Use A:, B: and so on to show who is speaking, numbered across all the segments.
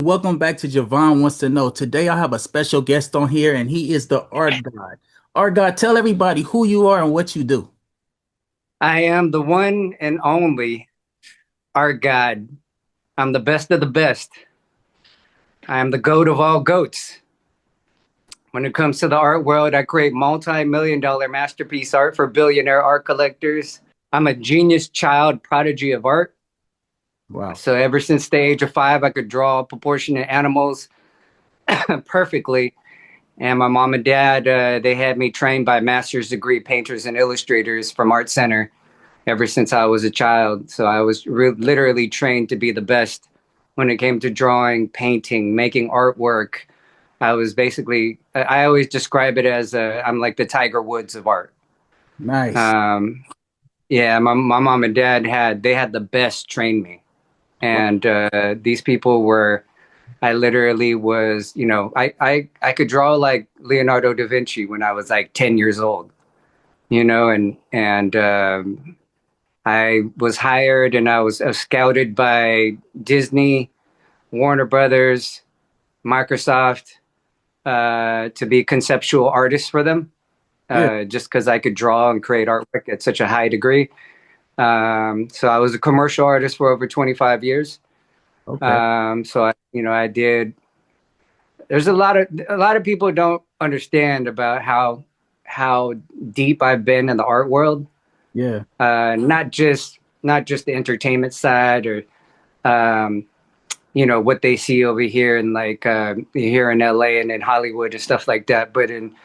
A: Welcome back to Javohn Wants to Know. Today I have a special guest on here, and he is the art god. Art god, tell everybody who you are and what you do.
B: I am the one and only art god. I'm the best of the best. I am the goat of all goats. When it comes to the art world, I create multi-million dollar masterpiece art for billionaire art collectors. I'm a genius child prodigy of art.
A: Wow.
B: So ever since the age of 5, I could draw proportionate animals perfectly. And my mom and dad, they had me trained by master's degree painters and illustrators from Art Center ever since I was a child. So I was literally trained to be the best when it came to drawing, painting, making artwork. I always describe it as I'm like the Tiger Woods of art.
A: Nice.
B: Um, yeah, my mom and dad they had the best train me.
A: Wow.
B: And these people were, I literally was, I could draw like Leonardo da Vinci when I was like 10 years old, and I was hired and I was scouted by Disney, Warner Brothers, Microsoft to be conceptual artist for them,
A: Yeah.
B: just because I could draw and create artwork at such a high degree. So I was a commercial artist for over 25 years.
A: Okay.
B: So I did. There's a lot of people don't understand about how deep I've been in the art world.
A: Yeah.
B: Not just the entertainment side or um, what they see over here and like here in LA and in Hollywood and stuff like that, but in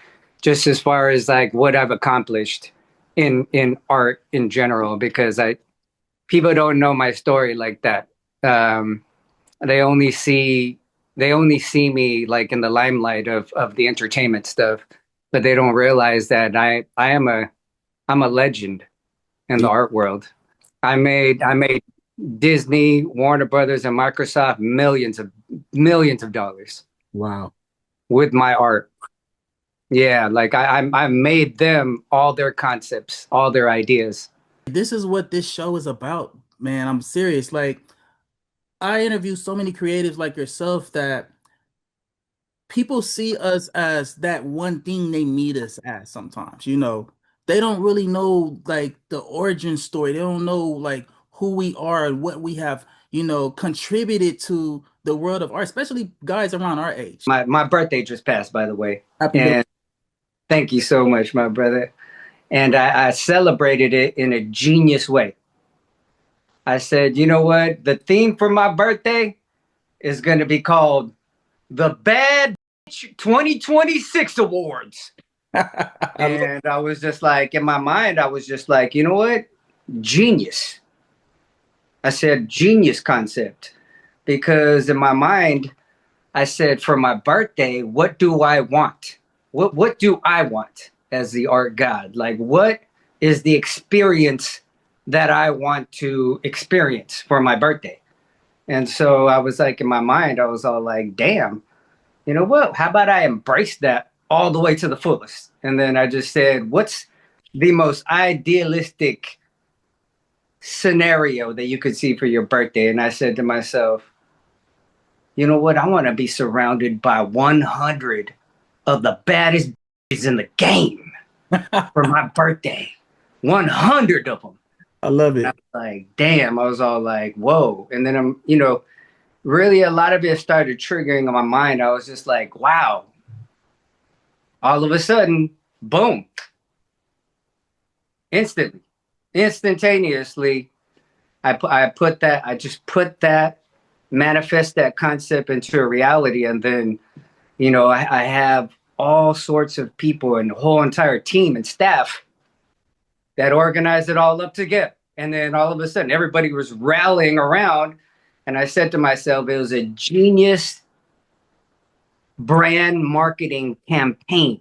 B: just as far as like what I've accomplished in art in general, because I people don't know my story like that. Um, they only see they only see me like in the limelight of the entertainment stuff, but they don't realize that I'm a legend in the
A: Yeah.
B: art world. I made Disney, Warner Brothers, and Microsoft millions of dollars
A: Wow.
B: with my art. Yeah, like I made them all their concepts, all their ideas.
A: This is what this show is about, man. I'm serious. Like, I interview so many creatives like yourself that people see us as that one thing they meet us as sometimes, they don't really know like the origin story. They don't know like who we are and what we have, contributed to the world of art, especially guys around our age.
B: My birthday just passed, by the way,
A: Happy birthday.
B: and thank you so much, my brother. And I celebrated it in a genius way. I said, you know what? The theme for my birthday is going to be called the Bad 2026 Awards.
A: I love.
B: And I was just like, in my mind, I was just like, you know what? Genius. I said, genius concept. Because in my mind, I said, for my birthday, what do I want? What do I want as the art god? Like, what is the experience that I want to experience for my birthday? And so I was like, in my mind, I was all like, damn, you know what? How about I embrace that all the way to the fullest? And then I just said, what's the most idealistic scenario that you could see for your birthday? And I said to myself, you know what? I want to be surrounded by 100 of the baddest in the game for my birthday. 100 of them.
A: I love
B: And I
A: it.
B: was like, damn. I was all like, whoa. And then really a lot of it started triggering on my mind. I was just like, wow. All of a sudden, boom, instantly, instantaneously, I just put that, manifest that concept into a reality. And then, I have all sorts of people and the whole entire team and staff that organized it all up together. And then all of a sudden, everybody was rallying around. And I said to myself, it was a genius brand marketing campaign.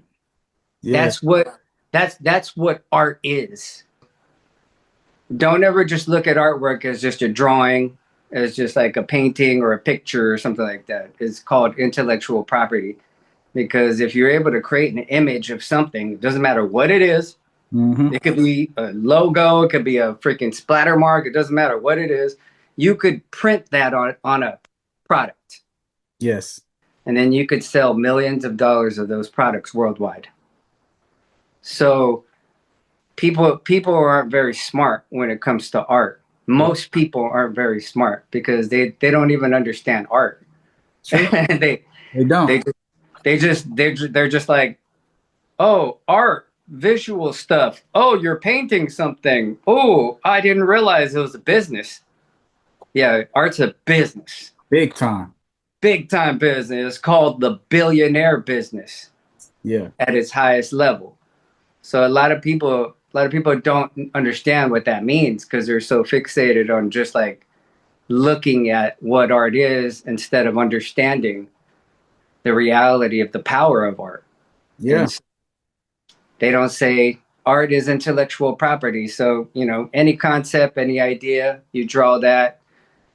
A: Yeah.
B: That's what that's what art is. Don't ever just look at artwork as just a drawing, as just like a painting or a picture or something like that. It's called intellectual property. Because if you're able to create an image of something, it doesn't matter what it is.
A: Hmm.
B: It could be a logo, it could be a freaking splatter mark, it doesn't matter what it is. You could print that on a product.
A: Yes.
B: And then you could sell millions of dollars of those products worldwide. So people aren't very smart when it comes to art.
A: Yeah.
B: Most people aren't very smart because they don't even understand art.
A: True.
B: they
A: They don't.
B: they they're just like, oh, art, visual stuff. Oh, you're painting something. Oh, I didn't realize it was a business. Yeah, art's a business.
A: Big time.
B: Big time business. It's called the billionaire business
A: Yeah.
B: at its highest level. So a lot of people don't understand what that means because they're so fixated on just like looking at what art is instead of understanding the reality of the power of art.
A: Yeah.
B: And they don't say art is intellectual property. So, any concept, any idea, you draw that.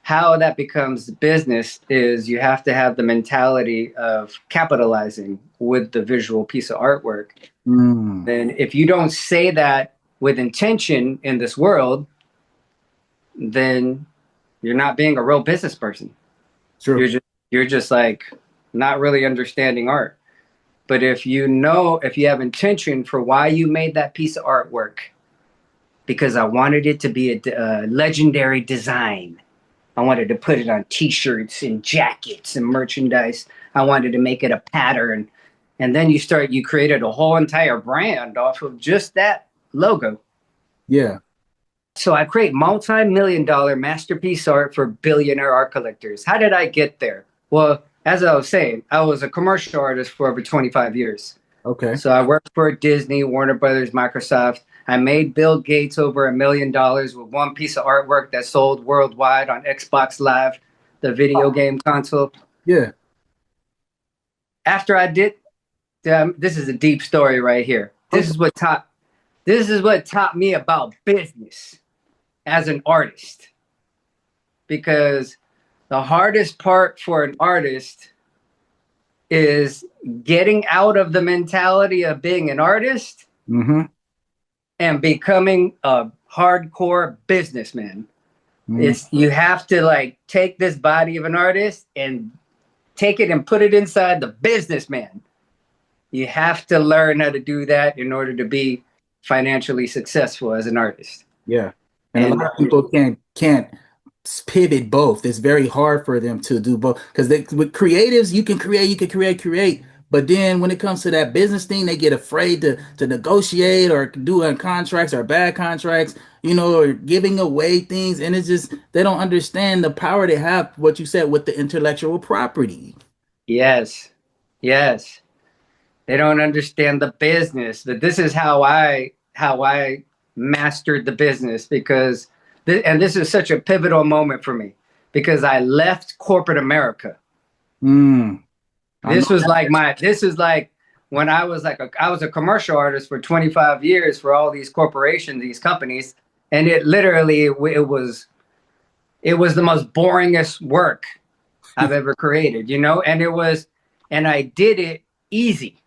B: How that becomes business is you have to have the mentality of capitalizing with the visual piece of artwork.
A: Mm.
B: Then, if you don't say that with intention in this world, then you're not being a real business person. You're
A: True.
B: just you're just like not really understanding art. But if you have intention for why you made that piece of artwork, because I wanted it to be a legendary design. I wanted to put it on T-shirts and jackets and merchandise. I wanted to make it a pattern, and then you created a whole entire brand off of just that logo.
A: Yeah.
B: So I create multi-million-dollar masterpiece art for billionaire art collectors. How did I get there? Well, as I was saying, I was a commercial artist for over 25 years.
A: Okay.
B: So I worked for Disney, Warner Brothers, Microsoft. I made Bill Gates over $1 million with one piece of artwork that sold worldwide on Xbox Live, the video game console.
A: Yeah.
B: After I did, this is a deep story right here.
A: Okay.
B: This is what taught me about business as an artist. Because the hardest part for an artist is getting out of the mentality of being an artist
A: Mm-hmm.
B: and becoming a hardcore businessman.
A: Mm.
B: It's you have to like take this body of an artist and take it and put it inside the businessman. You have to learn how to do that in order to be financially successful as an artist.
A: Yeah. And a lot
B: And
A: of people can't pivot both. It's very hard for them to do both because they with creatives, you can create. But then when it comes to that business thing, they get afraid to negotiate or do contracts or bad contracts, or giving away things. And it's just they don't understand the power they have, what you said with the intellectual property.
B: yes, yes, they don't understand the business. But this is how I mastered the business because and this is such a pivotal moment for me because I left corporate America.
A: Mm, I know
B: This is like when I was a commercial artist for 25 years for all these corporations, these companies, and it was the most boringest work I've ever created, and I did it easy.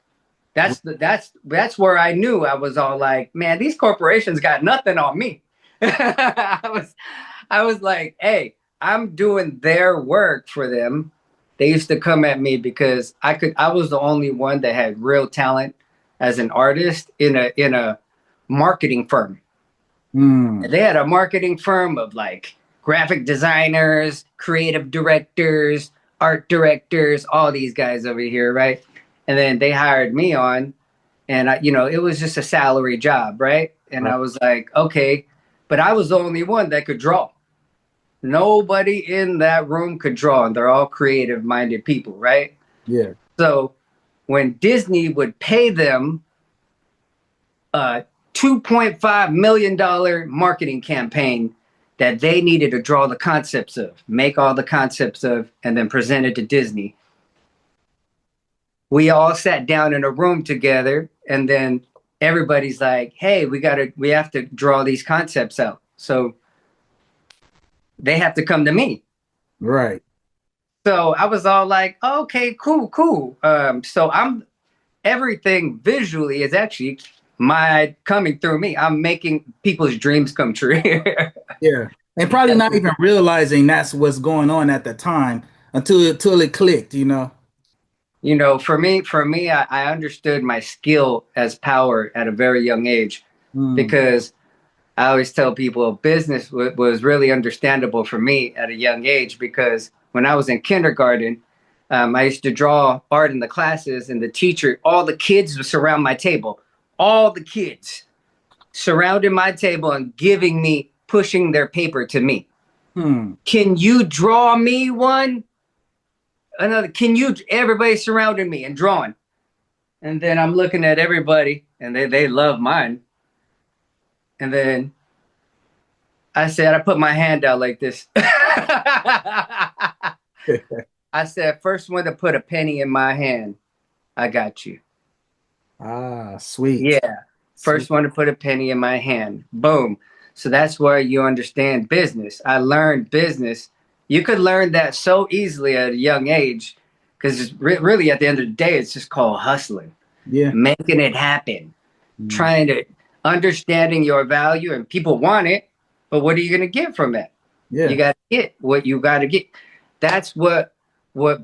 B: That's where I knew I was all like, man, these corporations got nothing on me. I was like, hey, I'm doing their work for them. They used to come at me because I was the only one that had real talent as an artist in a marketing firm.
A: mm,
B: They had a marketing firm of like graphic designers, creative directors, art directors, all these guys over here, right? And then they hired me on, and it was just a salary job, right? And
A: right.
B: I was like, okay, but I was the only one that could draw. Nobody in that room could draw, and they're all creative minded people, right?
A: Yeah.
B: So when Disney would pay them a $2.5 million marketing campaign that they needed to draw the concepts of, make all the concepts of, and then present it to Disney, we all sat down in a room together, and then everybody's like, hey, we have to draw these concepts out. So they have to come to me.
A: Right.
B: So I was all like, okay, cool, cool. So I'm everything visually is actually my coming through me. I'm making people's dreams come true.
A: Yeah. And probably not even realizing that's what's going on at the time. until it clicked, you know.
B: You know, for me, I understood my skill as power at a very young age,
A: Mm.
B: because I always tell people business was really understandable for me at a young age, because when I was in kindergarten, I used to draw art in the classes, and the teacher, all the kids would surround my table. All the kids surrounded my table and giving me, pushing their paper to me.
A: Hmm.
B: Can you draw me one? Another, can you? Everybody surrounded me and drawing. And then I'm looking at everybody, and they love mine. And then I said, I put my hand out like this. I said, first one to put a penny in my hand, I got you.
A: Ah, sweet.
B: Yeah.
A: Sweet.
B: First one to put a penny in my hand. Boom. So that's where you understand business. I learned business. You could learn that so easily at a young age, because really at the end of the day, it's just called hustling,
A: Yeah.
B: making it happen,
A: Mm.
B: trying to understanding your value, and people want it, but what are you going to get from it? You
A: Yeah.
B: got to get what you got to get. That's what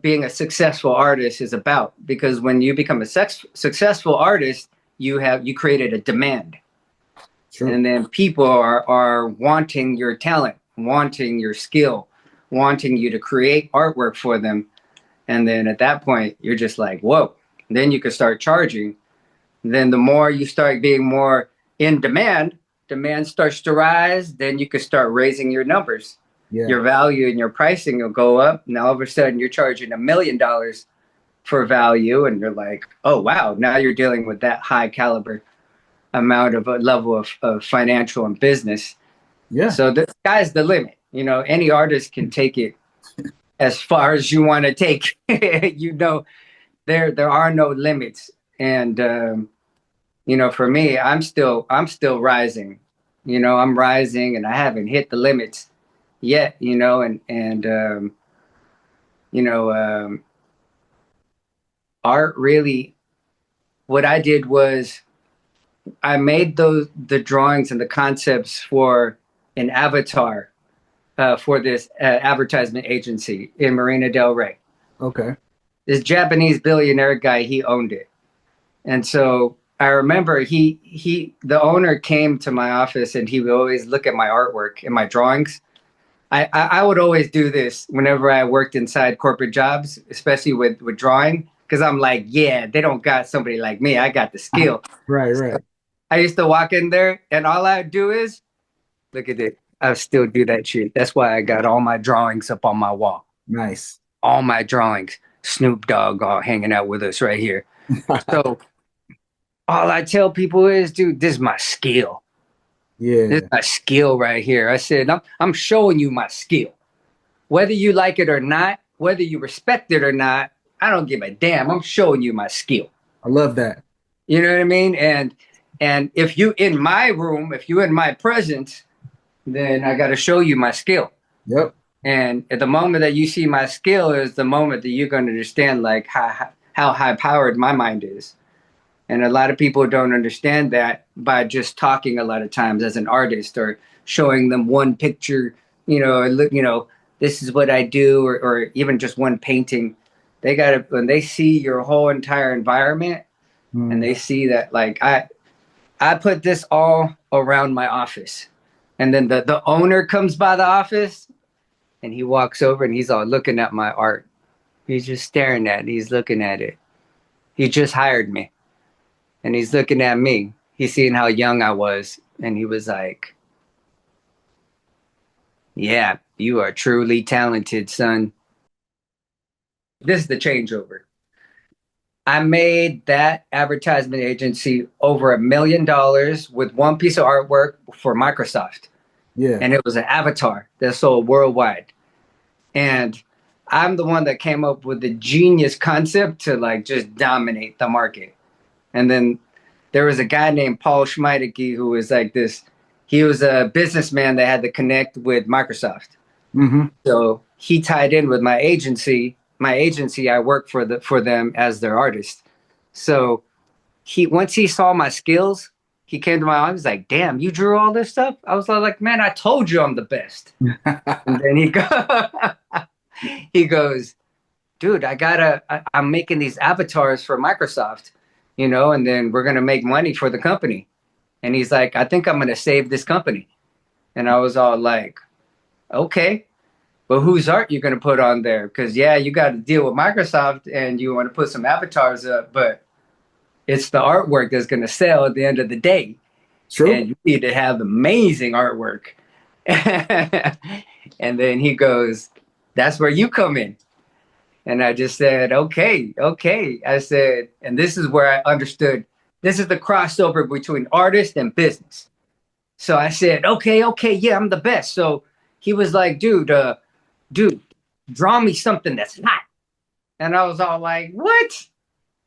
B: being a successful artist is about, because when you become a successful artist, you created a demand,
A: True.
B: and then people are wanting your talent, wanting your skill, wanting you to create artwork for them. And then at that point you're just like, whoa. Then you can start charging. Then the more you start being more in demand, demand starts to rise, then you can start raising your numbers.
A: Yeah.
B: Your value and your pricing will go up. Now all of a sudden you're charging $1 million for value, and you're like, oh wow, now you're dealing with that high caliber amount of a level of financial and business.
A: Yeah.
B: So the sky's the limit. You know, any artist can take it as far as you want to take. You know, there are no limits. And you know, for me, I'm still rising. You know, I'm rising, and I haven't hit the limits yet. You know, and you know, art really. What I did was I made the drawings and the concepts for an avatar for this advertisement agency in Marina Del Rey.
A: Okay.
B: This Japanese billionaire guy, he owned it. And so I remember the owner came to my office, and he would always look at my artwork and my drawings. I would always do this whenever I worked inside corporate jobs, especially with drawing, because I'm like, yeah, they don't got somebody like me. I got the skill.
A: Right,
B: So
A: right.
B: I used to walk in there, and all I'd do is look at it. I still do that shit. That's why I got all my drawings up on my wall.
A: Nice.
B: All my drawings. Snoop Dogg all hanging out with us right here. So all I tell people is, dude, this is my skill. This is
A: Yeah.
B: my skill right here. I said, I'm showing you my skill. Whether you like it or not, whether you respect it or not, I don't give a damn. I'm showing you my skill.
A: I love that.
B: You know what I mean? And if you in my room, if you in my presence, then I got to show you my skill.
A: Yep.
B: And at the moment that you see my skill is the moment that you're going to understand like how high powered my mind is. And a lot of people don't understand that by just talking a lot of times as an artist, or showing them one picture, you know, look, you know, this is what I do, or even just one painting. They got to, when they see your whole entire environment, and
A: Mm.
B: they see that like I put this all around my office. And then the owner comes by the office, and he walks over, and he's all looking at my art. He's just staring at it. He's looking at it. He just hired me, and he's looking at me. He's seeing how young I was, and he was like, yeah, you are truly talented, son. This is the changeover. I made that advertisement agency over $1 million with one piece of artwork for Microsoft.
A: Yeah.
B: And it was an avatar that sold worldwide. And I'm the one that came up with the genius concept to like just dominate the market. And then there was a guy named Paul Schmeideke who was like this. He was a businessman that had to connect with Microsoft.
A: Mm-hmm.
B: So he tied in with my agency. My agency, I work for them as their artist. So he once he saw my skills, he came to my office like, "Damn, you drew all this stuff." I was like, "Man, I told you I'm the best." And then he go, He goes, dude, I'm making these avatars for Microsoft, and then we're going to make money for the company. And he's like, I think I'm going to save this company. And I was all like, okay, but whose art you going to put on there? Because, yeah, you got to deal with Microsoft and you want to put some avatars up, but it's the artwork that's going to sell at the end of the day.
A: True.
B: And you need to have amazing artwork. And then he goes, that's where you come in. And I just said, okay, okay. I said, and this is where I understood this is the crossover between artist and business. So I said, okay, okay, yeah, I'm the best. So he was like, dude, draw me something that's hot. And I was all like, what?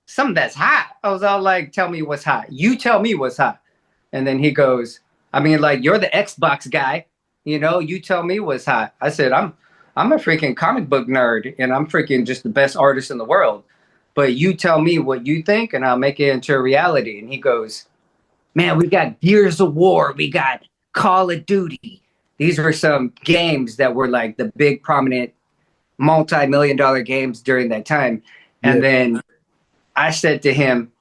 B: Something that's hot. I was all like, tell me what's hot. You tell me what's hot. And then he goes, I mean, like, you're the Xbox guy, you tell me what's hot. I said, I'm a freaking comic book nerd and I'm freaking just the best artist in the world. But you tell me what you think and I'll make it into a reality. And he goes, man, we got Gears of War, we got Call of Duty. These were some games that were like the big prominent multi-million-dollar games during that time.
A: Yeah.
B: And then I said to him,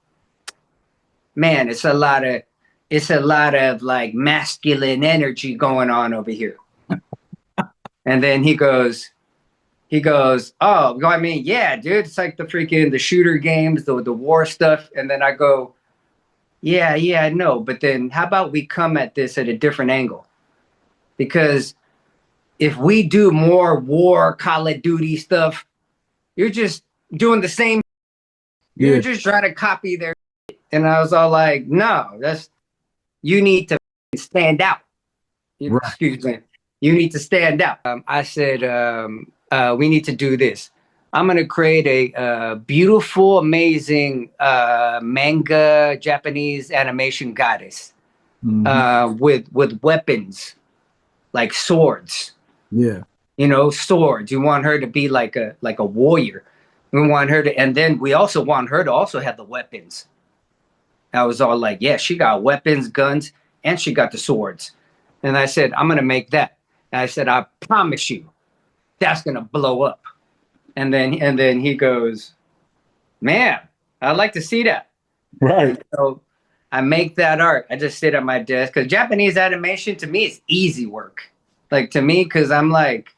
B: man, it's a lot of like masculine energy going on over here. And then he goes, oh, I mean, yeah, dude, it's like the shooter games, the war stuff. And then I go, yeah, I know. But then how about we come at this at a different angle? Because if we do more war, Call of Duty stuff, you're just doing the same. You're
A: Yeah.
B: just trying to copy their. And I was all like, no, you need to stand out.
A: Right.
B: Excuse me. You need to stand out. I said, we need to do this. I'm going to create a beautiful, amazing manga Japanese animation goddess
A: Hmm.
B: with weapons like swords.
A: Yeah.
B: Swords. You want her to be like a warrior. We want her to, and then we also want her to also have the weapons. I was all like, yeah, she got weapons, guns, and she got the swords. And I said, I'm gonna make that. And I said, I promise you, that's gonna blow up. And then he goes, man, I'd like to see that. And
A: Right.
B: so I make that art. I just sit at my desk because Japanese animation to me is easy work. Like to me, because I'm like,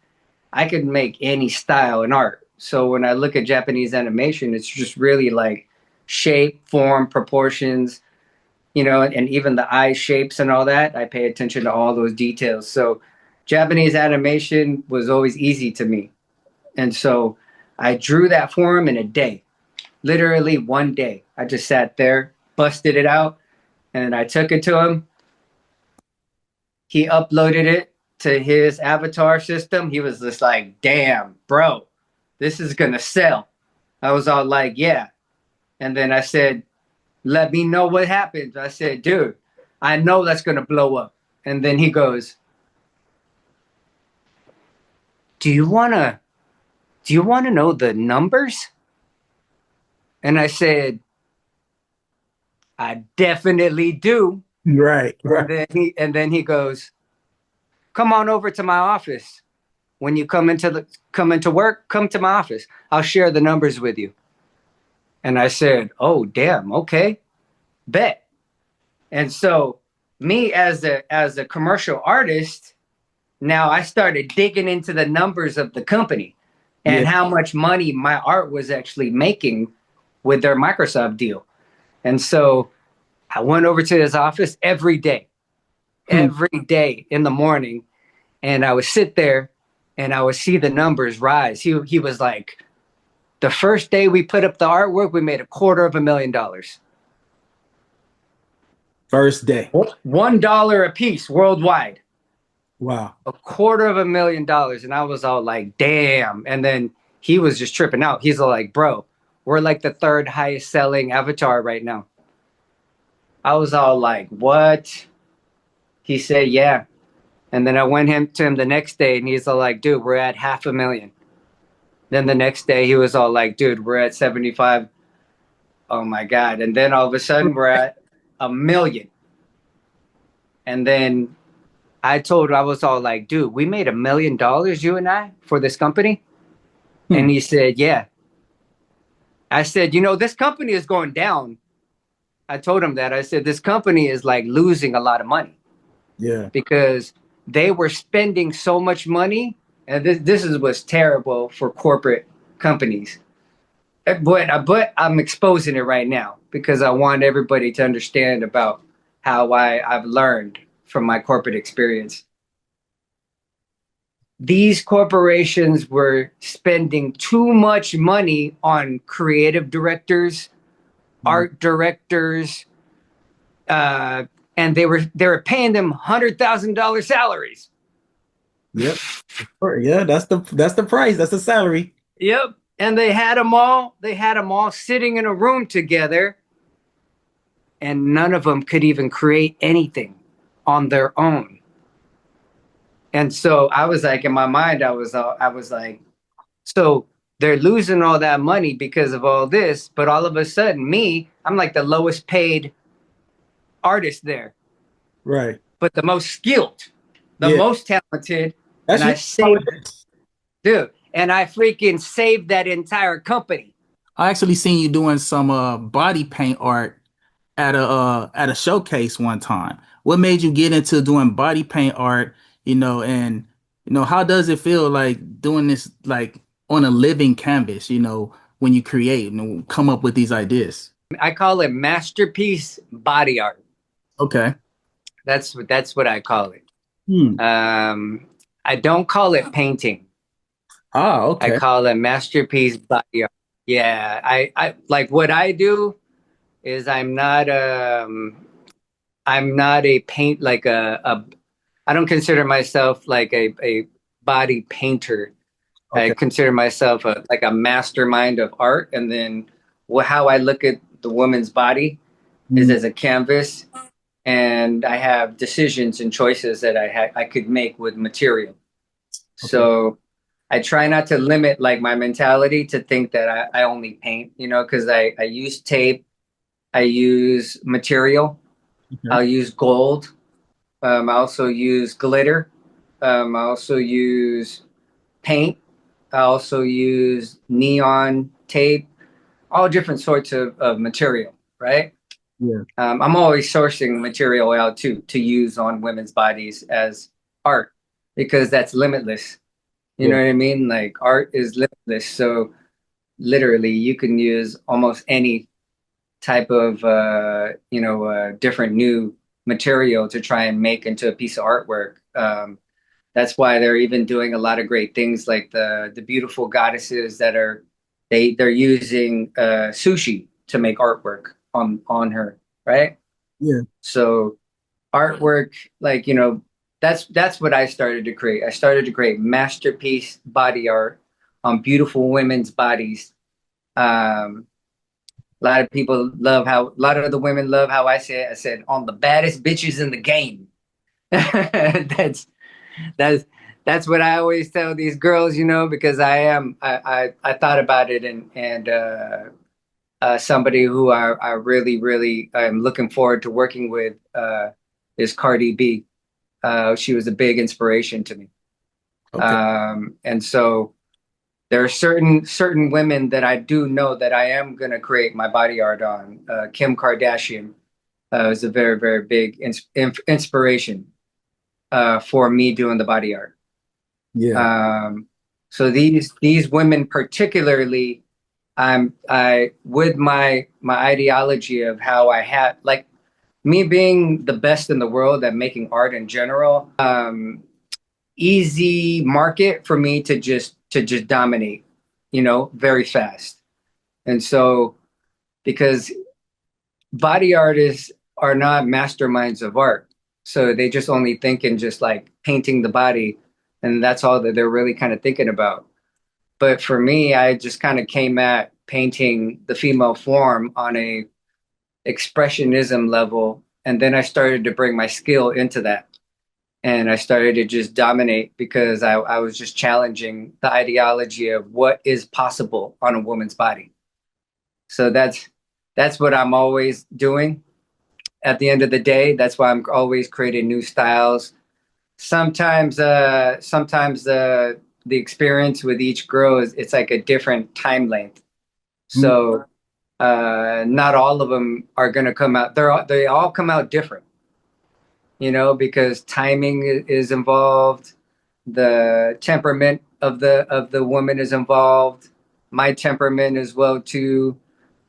B: I could make any style in art. So when I look at Japanese animation, it's just really like shape, form, proportions, and even the eye shapes and all that. I pay attention to all those details. So Japanese animation was always easy to me. And so I drew that for him in a day, literally one day. I just sat there, busted it out, and I took it to him. He uploaded it to his avatar system. He was just like, damn, bro, this is going to sell. I was all like, yeah. And then I said, let me know what happens. I said, dude, I know that's going to blow up. And then he goes, do you want to know the numbers? And I said, I definitely do.
A: Right.
B: And
A: Right.
B: then he goes, come on over to my office. When you come into work, come to my office. I'll share the numbers with you. And I said, oh damn, okay, bet. And so me as a commercial artist, now I started digging into the numbers of the company
A: Yeah.
B: and how much money my art was actually making with their Microsoft deal. And so I went over to his office
A: Hmm.
B: every day in the morning, and I would sit there and I would see the numbers rise. He was like, the first day we put up the artwork, we made $250,000.
A: First day.
B: $1 a piece worldwide.
A: Wow.
B: $250,000. And I was all like, damn. And then he was just tripping out. He's all like, bro, we're like the third highest selling avatar right now. I was all like, what? He said, yeah. And then I went to him the next day and he's all like, dude, we're at 500,000. Then the next day he was all like, dude, we're at 75. Oh my God. And then all of a sudden we're at 1 million. And then I was all like, dude, we made $1 million, you and I, for this company. And
A: Hmm.
B: he said, yeah. I said, you know, this company is going down. I told him that. I said, this company is like losing a lot of money
A: Yeah.
B: because they were spending so much money. And this is what's terrible for corporate companies. But I'm exposing it right now because I want everybody to understand about how I've learned from my corporate experience. These corporations were spending too much money on creative directors,
A: Mm.
B: art directors, uh, and they were paying them $100,000 salaries.
A: Yep. Yeah, that's the price. That's the salary.
B: Yep, and they had them all. They had them all sitting in a room together, and none of them could even create anything on their own. And so I was like, in my mind, I was like, so they're losing all that money because of all this, but all of a sudden, I'm like the lowest paid artist there,
A: Right.
B: but the most skilled, the
A: Yeah.
B: most talented,
A: That's
B: and
A: you.
B: I saved, dude, and I freaking saved that entire company.
A: I actually seen you doing some body paint art at a showcase one time. What made you get into doing body paint art, and how does it feel like doing this like on a living canvas, when you create and come up with these ideas?
B: I call it masterpiece body art.
A: Okay.
B: That's what I call it.
A: Hmm.
B: Um, I don't call it painting.
A: Ah,
B: I
A: okay.
B: call it masterpiece body art. Yeah, I like what I do is I'm not a paint like a I don't consider myself like a body painter. I
A: Okay.
B: consider myself like a mastermind of art, and then how I look at the woman's body is
A: Hmm.
B: as a canvas, and I have decisions and choices that I could make with material.
A: Okay.
B: So I try not to limit like my mentality to think that I only paint, because I use tape, I use material,
A: Okay.
B: I'll use gold, I also use glitter, I also use paint, I also use neon tape, all different sorts of material, right?
A: Yeah.
B: I'm always sourcing material out to use on women's bodies as art because that's limitless. You know
A: Yeah.
B: what I mean? Like art is limitless. So literally you can use almost any type of different new material to try and make into a piece of artwork. That's why they're even doing a lot of great things like the beautiful goddesses that are they're using sushi to make artwork on her, right?
A: Yeah.
B: So artwork, like that's what I started to create. I started to create masterpiece body art on beautiful women's bodies. Um, a lot of people love how a lot of the women love how I said on the baddest bitches in the game. That's that's what I always tell these girls, because I thought about it and somebody who I really really am looking forward to working with is Cardi B. She was a big inspiration to me.
A: Okay.
B: And so there are certain women that I do know that I am going to create my body art on. Kim Kardashian is a very, very big inspiration for me doing the body art.
A: Yeah.
B: Um, so these women particularly, I with my ideology of how I had like me being the best in the world at making art in general. Easy market for me to just dominate, very fast. And so because body artists are not masterminds of art, so they just only think in just like painting the body, and that's all that they're really kind of thinking about. But for me, I just kind of came at painting the female form on a expressionism level, and then I started to bring my skill into that. And I started to just dominate because I was just challenging the ideology of what is possible on a woman's body. So that's what I'm always doing. At the end of the day, that's why I'm always creating new styles. Sometimes the experience with each girl is it's like a different time length.
A: Mm.
B: So not all of them are going to come out. They all come out different, because timing is involved. The temperament of the woman is involved. My temperament as well too.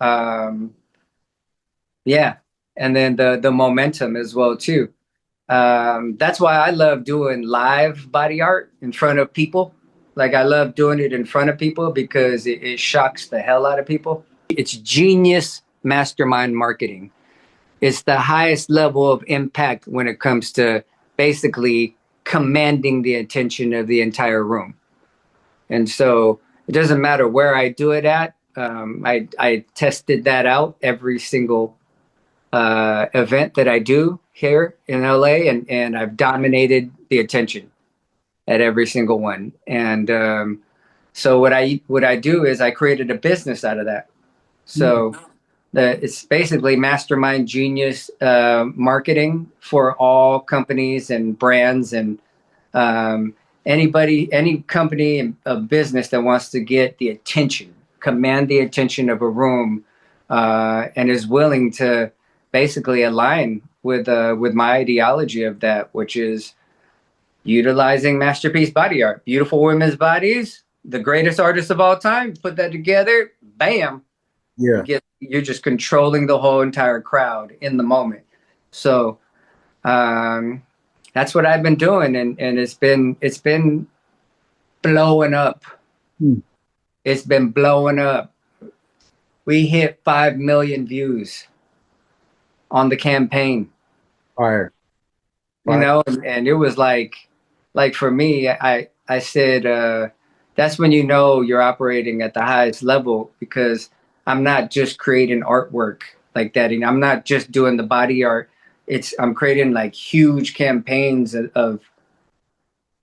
B: Um, yeah, and then the momentum as well too. That's why I love doing live body art in front of people. Like I love doing it in front of people because it shocks the hell out of people. It's genius mastermind marketing. It's the highest level of impact when it comes to basically commanding the attention of the entire room. And so it doesn't matter where I do it at. I tested that out every single event that I do here in LA, and I've dominated the attention at every single one. And so what I do is I created a business out of that.
A: Mm.
B: So it's basically mastermind genius marketing for all companies and brands and um, any company of business that wants to get the attention, command the attention of a room, and is willing to basically align with my ideology of that, which is utilizing masterpiece body art, beautiful women's bodies, the greatest artists of all time. Put that together, bam,
A: Yeah.
B: you're just controlling the whole entire crowd in the moment. So um, that's what I've been doing, and it's been blowing up.
A: Mm.
B: It's been blowing up. We hit 5 million views on the campaign,
A: Fire. Fire.
B: and it was like for me, I said that's when you know you're operating at the highest level because I'm not just creating artwork like that, and I'm not just doing the body art. I'm creating like huge campaigns of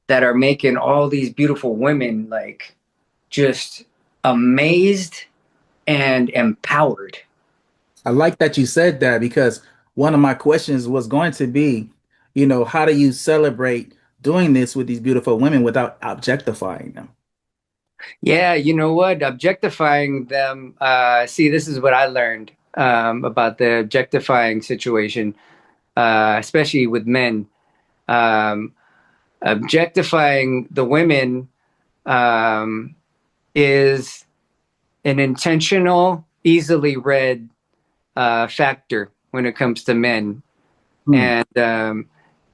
B: that are making all these beautiful women like just amazed and empowered.
A: I like that you said that because one of my questions was going to be, how do you celebrate doing this with these beautiful women without objectifying them?
B: Yeah, you know what? Objectifying them. See, this is what I learned about the objectifying situation, especially with men. Um, Objectifying the women um, is an intentional, easily read factor when it comes to men.
A: Hmm.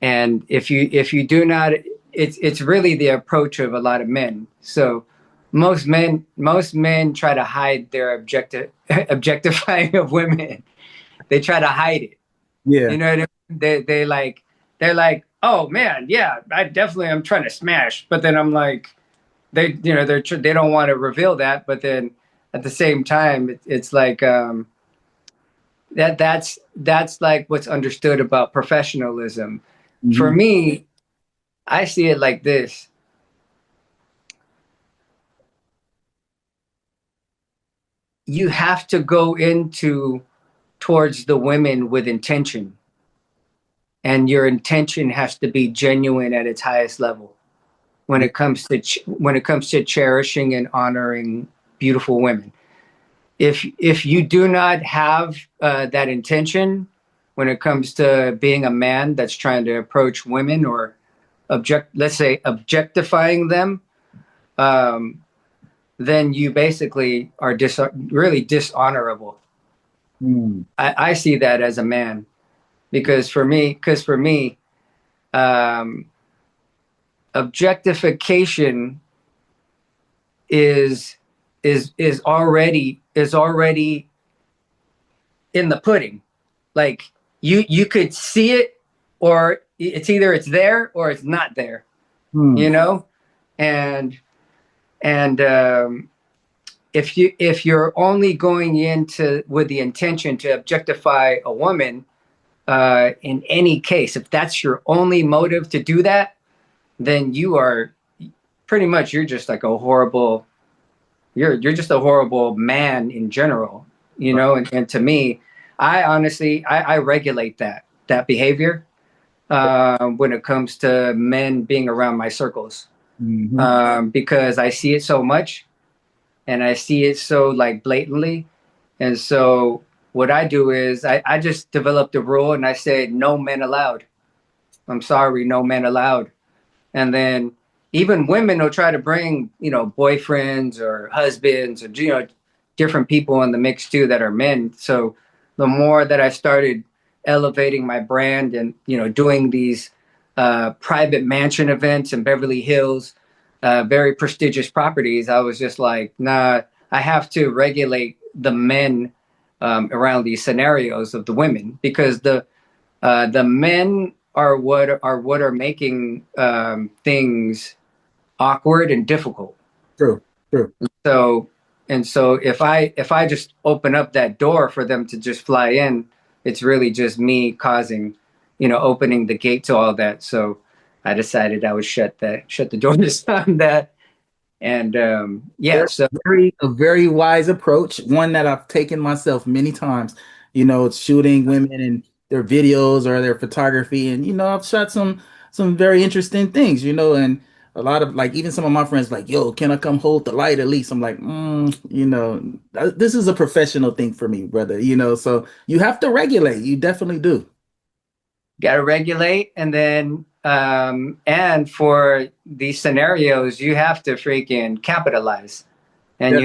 B: And if you do not, it's really the approach of a lot of men. So most men try to hide their objectifying of women. They try to hide it.
A: Yeah.
B: You know what I mean? They're like, oh man, yeah, I definitely am trying to smash. But then I'm like, they don't want to reveal that. But then at the same time, it's like that's like what's understood about professionalism. For
A: Hmm.
B: me, I see it like this. You have to go into towards the women with intention, and your intention has to be genuine at its highest level when it comes to cherishing and honoring beautiful women. If you do not have that intention when it comes to being a man that's trying to approach women or let's say objectifying them, um, then you basically are really dishonorable.
A: Hmm.
B: I see that as a man because for me, um, objectification is is already in the pudding. Like you could see it, or it's there or it's not there.
A: Hmm.
B: You know, and and if you're only going into with the intention to objectify a woman, in any case, if that's your only motive to do that, then you are pretty much you're just like a horrible you're just a horrible man in general, and to me, I honestly I regulate that behavior when it comes to men being around my circles.
A: Hmm.
B: because I see it so much and I see it so like blatantly. And so what I do is I just developed a rule and I said, no men allowed. I'm sorry, no men allowed. And then even women will try to bring, boyfriends or husbands or, different people in the mix too that are men. So the more that I started elevating my brand and, doing these private mansion events in Beverly Hills, very prestigious properties, I was just like, nah, I have to regulate the men around these scenarios of the women because the men are making things awkward and difficult.
A: True, true.
B: So so if I just open up that door for them to just fly in, it's really just me causing, opening the gate to all that. So I decided I would shut the door this time that and yeah.
A: Very,
B: So
A: a very wise approach, one that I've taken myself many times. Shooting women and their videos or their photography, and I've shot some very interesting things. And a lot of like even some of my friends like, "Yo, can I come hold the light at least?" I'm like, this is a professional thing for me, brother. So you have to regulate. You definitely do.
B: got to regulate, and then and for these scenarios you have to freaking capitalize, and
A: Def-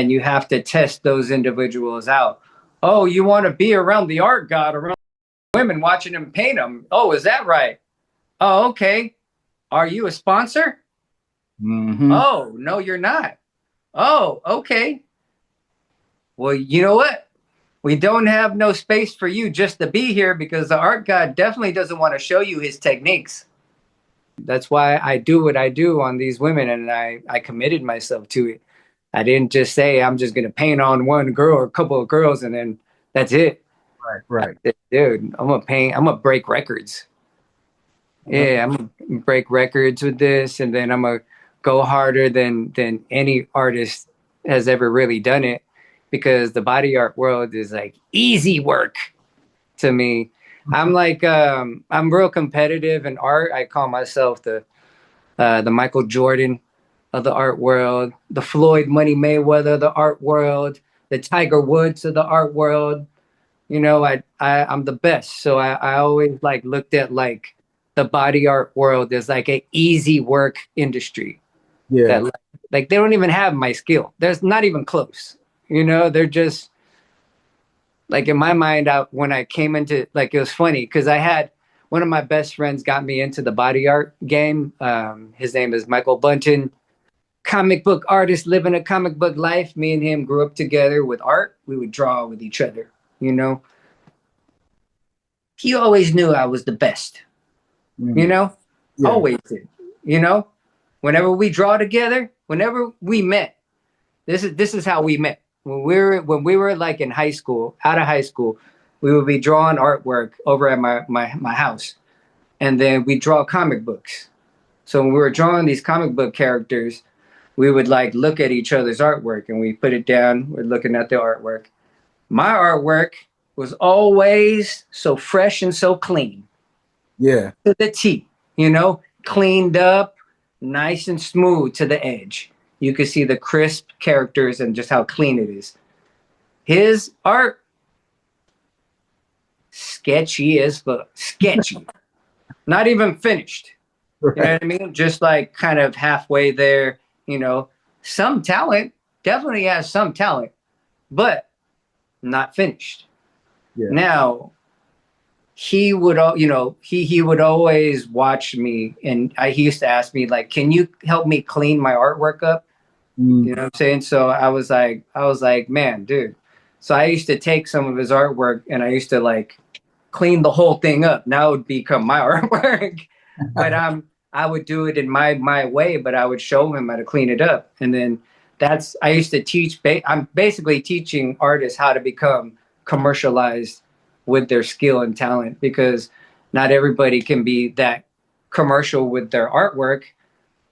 B: you have to test those individuals out. Oh, you want to be around the art god, around women, watching him paint them. Oh, is that right? Oh, okay. Are you a sponsor?
A: Mhm.
B: Oh, no, you're not. Oh, okay. Well, you know what, we don't have no space for you just to be here because the art god definitely doesn't want to show you his techniques. That's why I do what I do on these women, and I committed myself to it. I didn't just say I'm just gonna paint on one girl or a couple of girls and then that's it.
A: Right, right.
B: Dude, I'm gonna paint, I'm gonna break records.
A: Uh,
B: Yeah, I'm gonna break records with this, and then I'm gonna go harder than any artist has ever really done it because the body art world is like easy work to me. I'm real competitive in art. I call myself the Michael Jordan of the art world, the Floyd Money Mayweather of the art world, the Tiger Woods of the art world. I'm the best. So I always like looked at like the body art world as like an easy work industry
A: yeah.
B: that like they don't even have my skill. There's not even close. They're just like in my mind out when I came into like it was funny because I had one of my best friends got me into the body art game. His name is Michael Bunton, comic book artist living a comic book life. Me and him grew up together with art. We would draw with each other. You know, he always knew I was the best. You
A: Mm.
B: know,
A: Yeah.
B: always did. You know, whenever we draw together, whenever we met, this is how we met. When we were like in high school, out of high school, we would be drawing artwork over at my house, and then we draw comic books. So when we were drawing these comic book characters, we would like look at each other's artwork and we put it down. We're looking at the artwork. My artwork was always so fresh and so clean
A: Yeah.
B: to the T, cleaned up, nice and smooth to the edge. You could see the crisp characters and just how clean it is. His art, sketchy as fuck, sketchy, not even finished. You know
A: Right.
B: what I mean? Just like kind of halfway there, you know, some talent, definitely has some talent, but not finished.
A: Yeah.
B: Now, he would, he would always watch me, and he used to ask me like, "Can you help me clean my artwork up?" You know
A: Mm.
B: what I'm saying? So I was like, man, dude. So I used to take some of his artwork and I used to like clean the whole thing up. Now it would become my artwork, but I would do it in my way. But I would show him how to clean it up, and then I used to teach. I'm basically teaching artists how to become commercialized with their skill and talent because not everybody can be that commercial with their artwork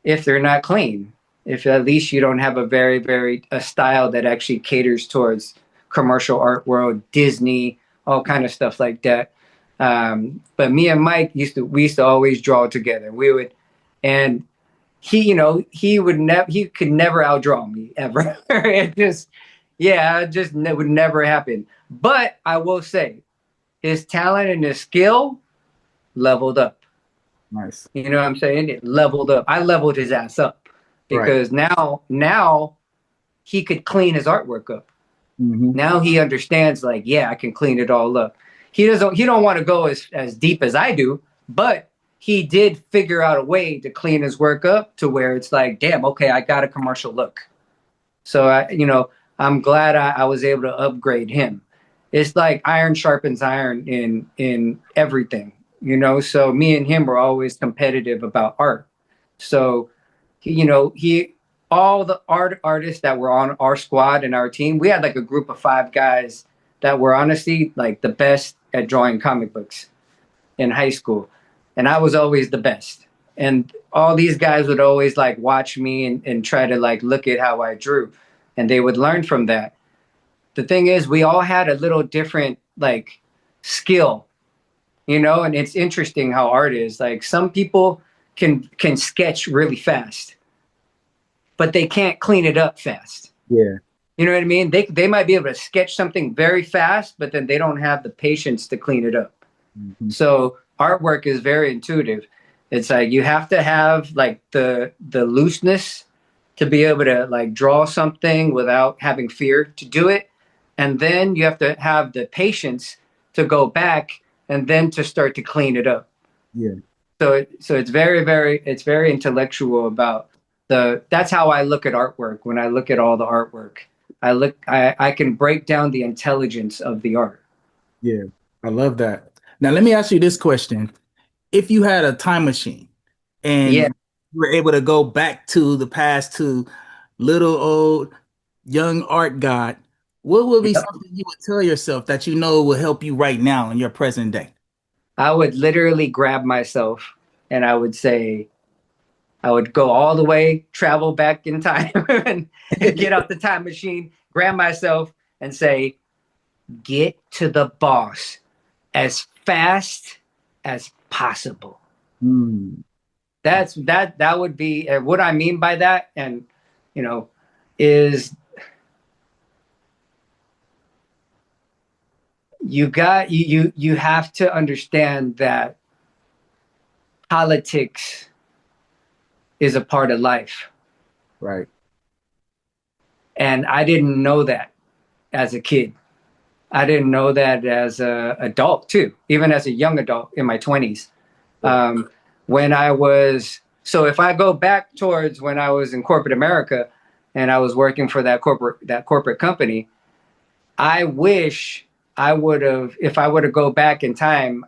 B: if they're not clean. If at least you don't have a very, very a style that actually caters towards commercial art world, Disney, all kind of stuff like that. But me and Mike we used to always draw together. We would, and he could never outdraw me ever. It just, yeah, it just would never happen. But I will say, his talent and his skill leveled up.
A: Nice.
B: You know what I'm saying? It leveled up. I leveled his ass up
A: Right.
B: because now he could clean his artwork up.
A: Hmm.
B: Now he understands, like, yeah, I can clean it all up. He don't want to go as deep as I do, but he did figure out a way to clean his work up to where it's like, damn, okay, I got a commercial look. So I'm glad I was able to upgrade him. It's like iron sharpens iron in everything, So me and him were always competitive about art. So he all the artists that were on our squad and our team, we had like a group of 5 guys that were honestly like the best at drawing comic books in high school, and I was always the best. And all these guys would always like watch me and try to like look at how I drew, and they would learn from that. The thing is, we all had a little different like skill, and it's interesting how art is. Like some people can sketch really fast, but they can't clean it up fast.
A: Yeah.
B: You know what I mean? They might be able to sketch something very fast, but then they don't have the patience to clean it up.
A: Hmm.
B: So artwork is very intuitive. It's like you have to have like the looseness to be able to like draw something without having fear to do it. And then you have to have the patience to go back and then to start to clean it up.
A: Yeah.
B: So it's very intellectual about that's how I look at artwork. When I look at all the artwork, I can break down the intelligence of the art.
A: Yeah. I love that. Now, let me ask you this question. If you had a time machine and
B: Yeah.
A: you were able to go back to the past to little old young art god, what would be
B: Yep.
A: something you would tell yourself that you know will help you right now in your present day?
B: I would literally grab myself and I would say, I would go all the way, travel back in time and get out the time machine, grab myself and say, get to the boss as fast as possible.
A: Hmm.
B: That would be what I mean by that. And, you know, is you have to understand that politics is a part of life.
A: Right.
B: And I didn't know that as a kid. I didn't know that as an adult too, even as a young adult in my 20s.
A: Yeah.
B: When I was so if I go back towards when I was in corporate America and I was working for that corporate company, I wish I would have if I would have go back in time,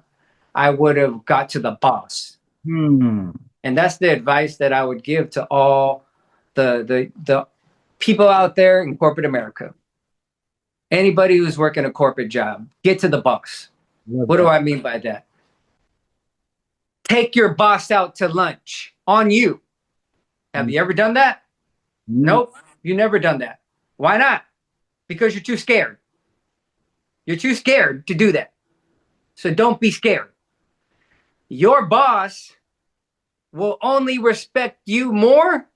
B: I would have got to the boss.
A: Hmm.
B: And that's the advice that I would give to all the people out there in corporate America. Anybody who's working a corporate job, get to the boss.
A: Love
B: What do
A: that.
B: I mean by that? Take your boss out to lunch on you. Have
A: Hmm.
B: you ever done that?
A: No.
B: Nope, you never done that. Why not? Because you're too scared. You're too scared to do that. So don't be scared. Your boss will only respect you more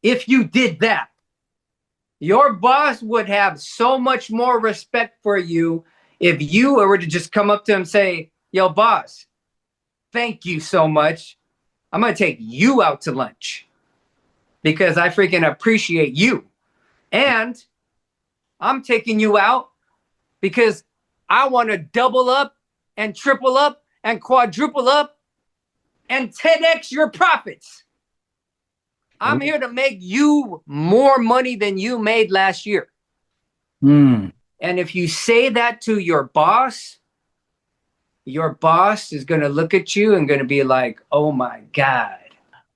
B: if you did that. Your boss would have so much more respect for you if you were to just come up to him and say, yo, boss, thank you so much. I'm going to take you out to lunch because I freaking appreciate you. And I'm taking you out because I want to double up and triple up and quadruple up and 10x your profits. I'm here to make you more money than you made last year.
A: Hmm.
B: And if you say that to your boss is going to look at you and going to be like, oh my God.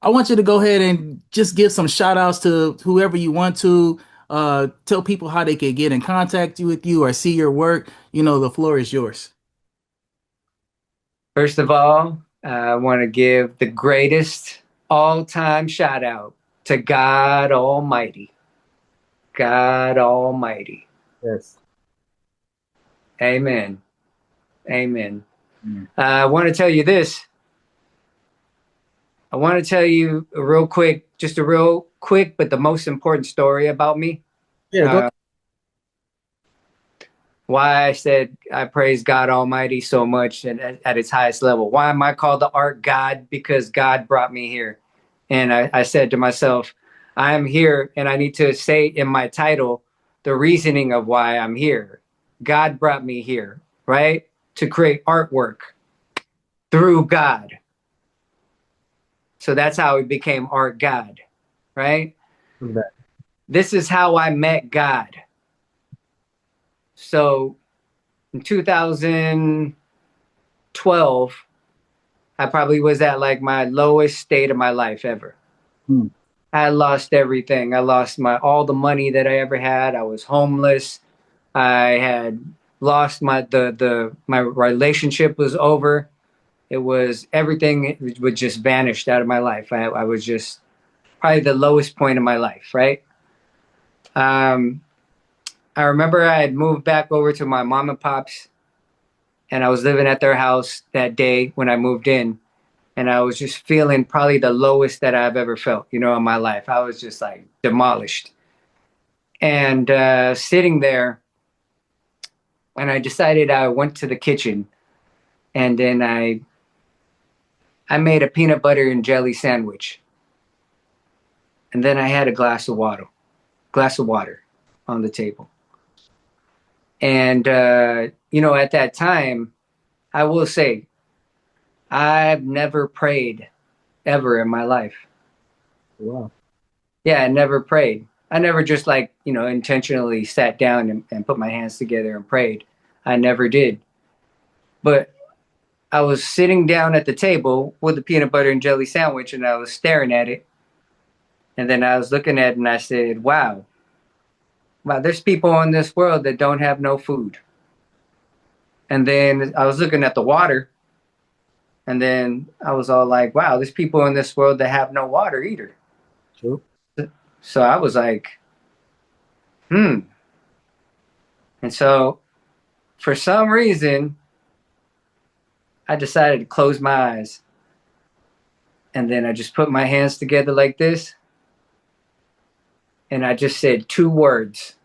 A: I want you to go ahead and just give some shout outs to whoever you want to. Tell people how they can get in contact with you or see your work. The floor is yours.
B: First of all, I want to give the greatest all time shout out to God Almighty. God Almighty.
A: Yes.
B: Amen. Amen.
A: Mm.
B: I want to tell you this. I want to tell you a real quick, just a real quick, but the most important story about me.
A: Yeah, go.
B: Uh, why I said I praise God Almighty so much at its highest level. Why am I called the art God? Because God brought me here. And I said to myself, I am here and I need to say in my title the reasoning of why I'm here. God brought me here, right? To create artwork through God. So that's how it became Art God, right?
A: That.
B: This is how I met God. So in 2012, I probably was at like my lowest state of my life ever.
A: Hmm.
B: I lost everything. I lost my all the money that I ever had. I was homeless. I had lost my relationship was over. It was everything would just vanished out of my life. I was just probably the lowest point of my life, right? Um, I remember I had moved back over to my mom and pop's, and I was living at their house that day when I moved in, and I was just feeling probably the lowest that I've ever felt, in my life. I was just like demolished, and sitting there, and I decided I went to the kitchen, and then I made a peanut butter and jelly sandwich, and then I had a glass of water on the table, and at that time, I will say I've never prayed ever in my life.
A: Wow.
B: Yeah, I never prayed. I never just like, intentionally sat down and put my hands together and prayed. I never did. But I was sitting down at the table with the peanut butter and jelly sandwich and I was staring at it. And then I was looking at it and I said, wow, wow, there's people in this world that don't have no food. And then I was looking at the water and then I was all like, wow, there's people in this world that have no water either.
A: True.
B: So I was like, hmm. And so for some reason, I decided to close my eyes. And then I just put my hands together like this. And I just said two words: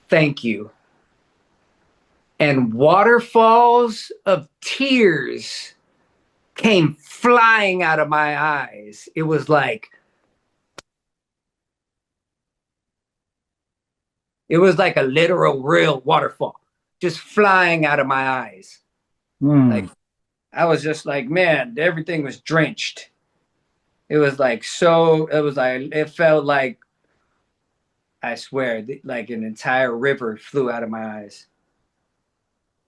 B: thank you. And waterfalls of tears came flying out of my eyes. It was like a literal, real waterfall just flying out of my eyes.
A: Hmm.
B: Like, I was just like, man, everything was drenched. It felt like, I swear, like an entire river flew out of my eyes.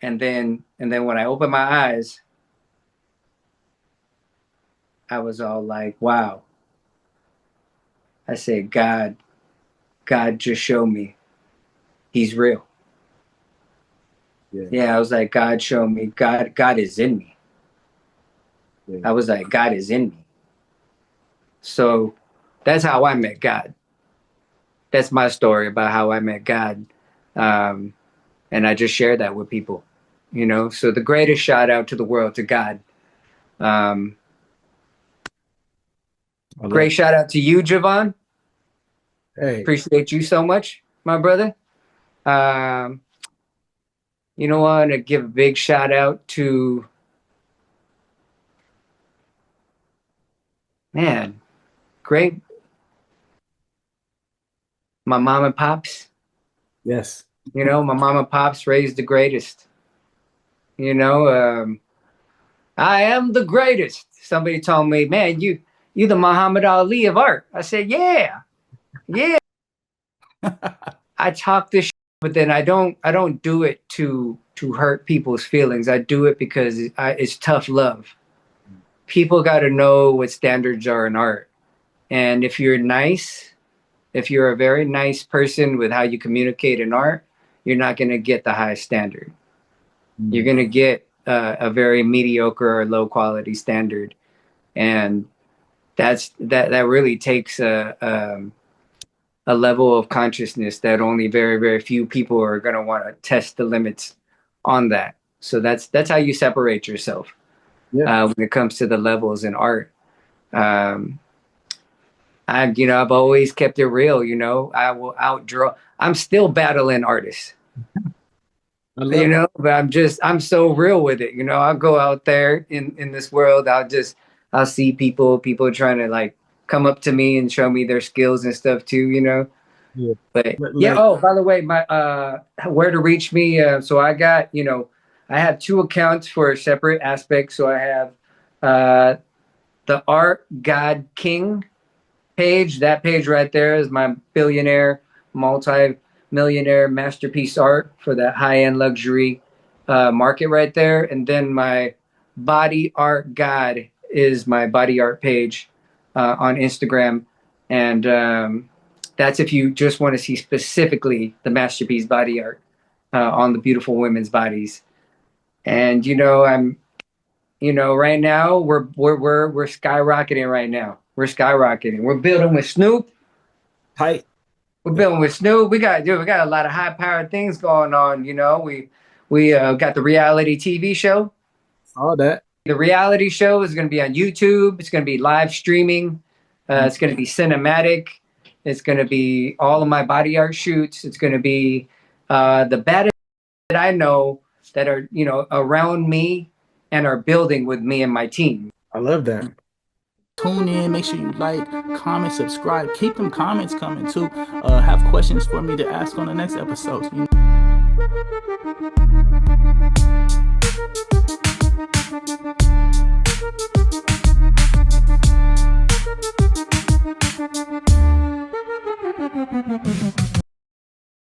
B: And then when I opened my eyes, I was all like, wow. I said, God just showed me he's real.
A: Yeah.
B: Yeah, I was like, God showed me God is in me.
A: Yeah.
B: I was like, God is in me. So that's how I met God. That's my story about how I met God. Um, and I just share that with people. So the greatest shout out to the world, to God. Um,
A: I love
B: Great
A: it.
B: shout out to you, Javon.
A: Hey.
B: Appreciate you so much, my brother. Um, I want to give a big shout out to, man, great, my mom and pops.
A: Yes.
B: My mom and pops raised the greatest. You know, um, I am the greatest. Somebody told me, man, you the Muhammad Ali of art. I said, yeah, yeah. I talk this, but then I don't do it to hurt people's feelings. I do it because it's tough love. People got to know what standards are in art, and if you're nice, if you're a very nice person with how you communicate in art, you're not going to get the high standard. You're
A: Hmm.
B: going to get a very mediocre or low quality standard, and that really takes a level of consciousness that only very very few people are going to want to test the limits on that. So that's how you separate yourself.
A: Yeah.
B: when it comes to the levels in art. Um, I've always kept it real. I will outdraw. I'm still battling artists.
A: I love
B: But I'm so real with it. I'll go out there in this world. I'll see people trying to like come up to me and show me their skills and stuff too.
A: yeah.
B: But yeah.
A: Like,
B: Oh, by the way, my where to reach me? So I have two accounts for separate aspects. So I have uh, the Art God King page. That page right there is my billionaire, multi-millionaire masterpiece art for that high-end luxury market right there. And then my body art god is my body art page on Instagram. And that's if you just want to see specifically the masterpiece body art on the beautiful women's bodies. And right now we're skyrocketing right now. We're skyrocketing. We're building with Snoop.
A: tight.
B: We're building with Snoop. We got a lot of high powered things going on. We got the reality TV show.
A: All that.
B: The reality show is going to be on YouTube. It's going to be live streaming. It's going to be cinematic. It's going to be all of my body art shoots. It's going to be the baddest that I know that are around me and are building with me and my team.
A: I love that. Tune in. Make sure you like, comment, subscribe. Keep them comments coming too. Have questions for me to ask on the next episode.